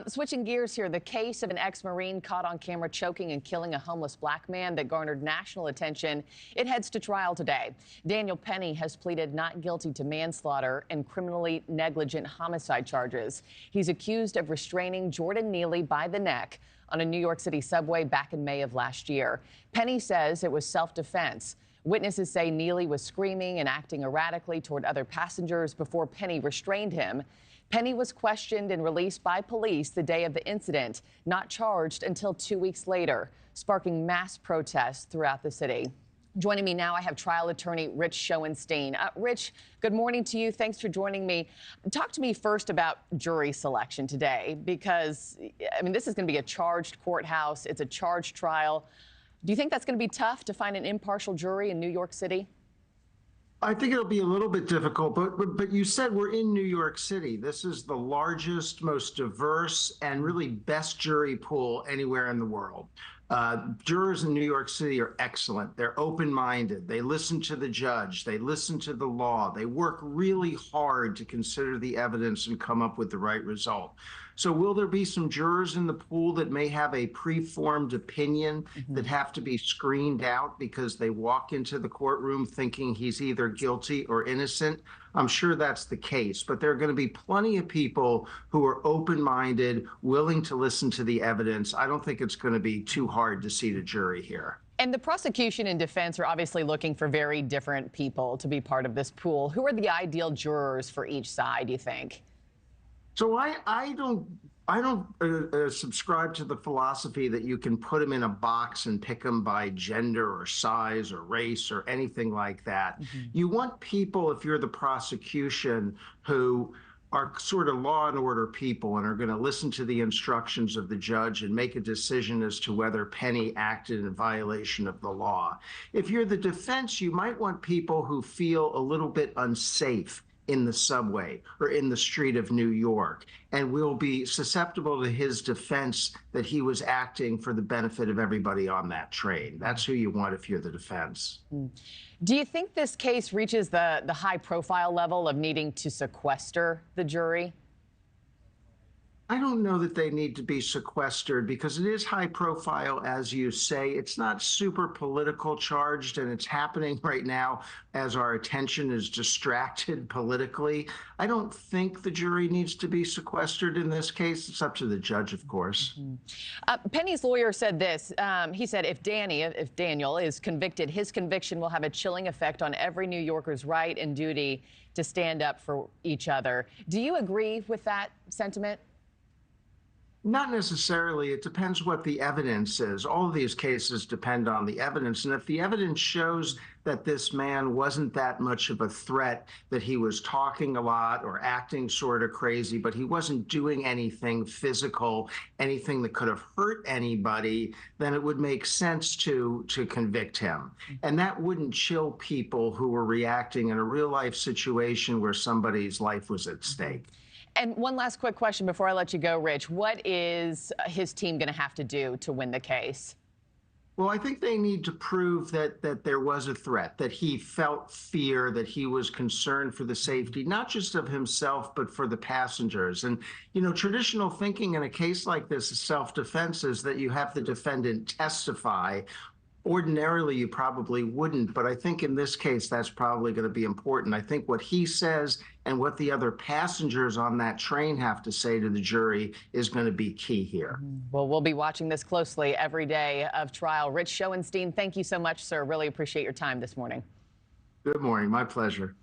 Switching gears here, the case of an ex-Marine caught on camera choking and killing a homeless black man that garnered national attention. It heads to trial today. Daniel Penny has pleaded not guilty to manslaughter and criminally negligent homicide charges. He's accused of restraining Jordan Neely by the neck on a New York City subway back in May of last year. Penny says it was self-defense. Witnesses say Neely was screaming and acting erratically toward other passengers before Penny restrained him. Penny was questioned and released by police the day of the incident, not charged until 2 weeks later, sparking mass protests throughout the city. Joining me now, I have trial attorney Rich Schoenstein. Rich, good morning to you. Thanks for joining me. Talk to me first about jury selection today, because, I mean, this is going to be a charged courthouse. It's a charged trial. Do you think that's going to be tough to find an impartial jury in New York City? I think it'll be a little bit difficult, but you said we're in New York City. This is the largest, most diverse, and really best jury pool anywhere in the world. Jurors in New York City are excellent. They're open-minded. They listen to the judge. They listen to the law. They work really hard to consider the evidence and come up with the right result. So will there be some jurors in the pool that may have a preformed opinion that have to be screened out because they walk into the courtroom thinking he's either guilty or innocent? I'm sure that's the case, but there are going to be plenty of people who are open-minded, willing to listen to the evidence. I don't think it's going to be too hard to seat a jury here. And the prosecution and defense are obviously looking for very different people to be part of this pool. Who are the ideal jurors for each side, you think? So I don't subscribe to the philosophy that you can put them in a box and pick them by gender or size or race or anything like that. You want people, if you're the prosecution, who are sort of law and order people and are going to listen to the instructions of the judge and make a decision as to whether Penny acted in violation of the law. If you're the defense, you might want people who feel a little bit unsafe in the subway or in the street of New York, and will be susceptible to his defense that he was acting for the benefit of everybody on that train. That's who you want if you're the defense. Do you think this case reaches the high profile level of needing to sequester the jury? I don't know that they need to be sequestered because it is high profile, as you say. It's not super political charged, and it's happening right now as our attention is distracted politically. I don't think the jury needs to be sequestered in this case. It's up to the judge, of course. Penny's lawyer said this. He said if Daniel is convicted, his conviction will have a chilling effect on every New Yorker's right and duty to stand up for each other. Do you agree with that sentiment? Not necessarily. It depends what the evidence is. All of these cases depend on the evidence. And if the evidence shows that this man wasn't that much of a threat, that he was talking a lot or acting sort of crazy, but he wasn't doing anything physical, anything that could have hurt anybody, then it would make sense to convict him. And that wouldn't chill people who were reacting in a real life situation where somebody's life was at stake. And one last quick question before I let you go, Rich. What is his team going to have to do to win the case? Well, I think they need to prove that there was a threat, that he felt fear, that he was concerned for the safety, not just of himself, but for the passengers. And, you know, traditional thinking in a case like this is self-defense is that you have the defendant testify. Ordinarily, you probably wouldn't, but I think in this case, that's probably going to be important. I think what he says and what the other passengers on that train have to say to the jury is going to be key here. Well, we'll be watching this closely every day of trial. Rich Schoenstein, thank you so much, sir. Really appreciate your time this morning. Good morning. My pleasure.